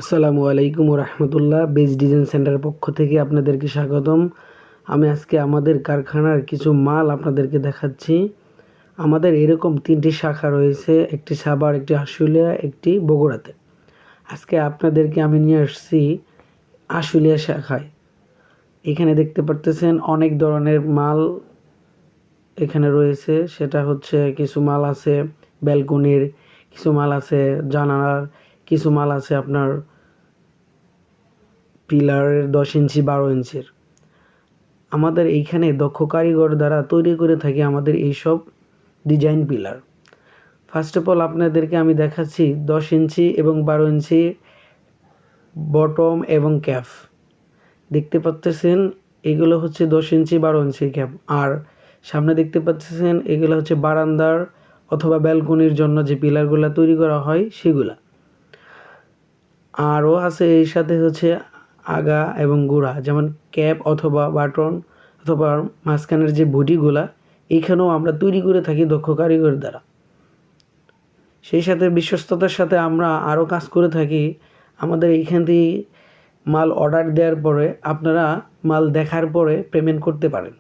আসসালামু আলাইকুম রহমতুল্লাহ। Base design সেন্টারের পক্ষ থেকে আপনাদেরকে স্বাগতম। আমি আজকে আমাদের কারখানার কিছু মাল আপনাদেরকে দেখাচ্ছি। আমাদের এরকম 3টি শাখা রয়েছে, একটি সাভার, একটি আশুলিয়া, একটি বগুড়াতে। আজকে আপনাদেরকে আমি নিয়ে আসছি আশুলিয়া শাখায়। এখানে দেখতে পারতেছেন অনেক ধরনের মাল এখানে রয়েছে। সেটা হচ্ছে কিছু মাল আছে ব্যালকনির, কিছু মাল আছে জানালার, কিছু মাল আছে আপনার পিলারের 10 ইঞ্চি 12 ইঞ্চির। আমাদের এইখানে দক্ষ কারিগর দ্বারা তৈরি করে থাকি আমাদের এইসব design pillar. First of all আপনাদেরকে আমি দেখাচ্ছি 10 ইঞ্চি এবং 12 ইঞ্চি বটম এবং ক্যাপ। দেখতে পাচ্ছেন এগুলো হচ্ছে 10 ইঞ্চি 12 ইঞ্চির ক্যাপ। আর সামনে দেখতে পাচ্ছেন এগুলো হচ্ছে বারান্দার অথবা ব্যালকনির জন্য যে পিলারগুলো তৈরি করা হয় সেগুলা। আরও আছে এর সাথে হচ্ছে আগা এবং গোড়া, যেমন ক্যাপ অথবা বাটন অথবা মাঝখানের যে বডিগুলা, এইখানেও আমরা তৈরি করে থাকি দক্ষ কারিগর দ্বারা। সেই সাথে বিশ্বস্ততার সাথে আমরা আরও কাজ করে থাকি। আমাদের এইখান থেকে মাল অর্ডার দেওয়ার পরে আপনারা মাল দেখার পরে পেমেন্ট করতে পারেন,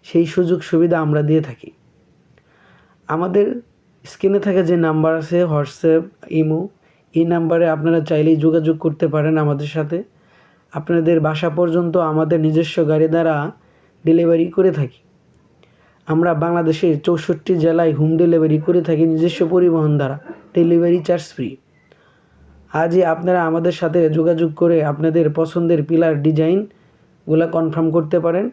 সেই সুযোগ সুবিধা আমরা দিয়ে থাকি। আমাদের স্ক্রিনে থাকা যে নাম্বার আছে হোয়াটসঅ্যাপ, ইমো, এই নাম্বারে আপনারা চাইলেই যোগাযোগ করতে পারেন আমাদের সাথে। আপনাদের বাসা পর্যন্ত আমাদের নিজস্ব গাড়ি দ্বারা ডেলিভারি করে থাকি। আমরা বাংলাদেশের 64 জেলায় হোম ডেলিভারি করে থাকি নিজস্ব পরিবহন দ্বারা, ডেলিভারি চার্জ ফ্রি। আজই আপনারা আমাদের সাথে যোগাযোগ করে আপনাদের পছন্দের পিলার ডিজাইনগুলো কনফার্ম করতে পারেন।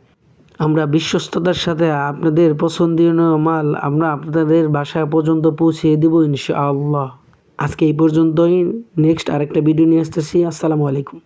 আমরা বিশ্বস্ততার সাথে আপনাদের পছন্দনীয় মাল আমরা আপনাদের বাসা পর্যন্ত পৌঁছে দেব ইনশাআল্লাহ। আজকে এই পর্যন্তই। নেক্সট আরেকটা ভিডিও নিয়ে আসতেছি। আসসালামু আলাইকুম।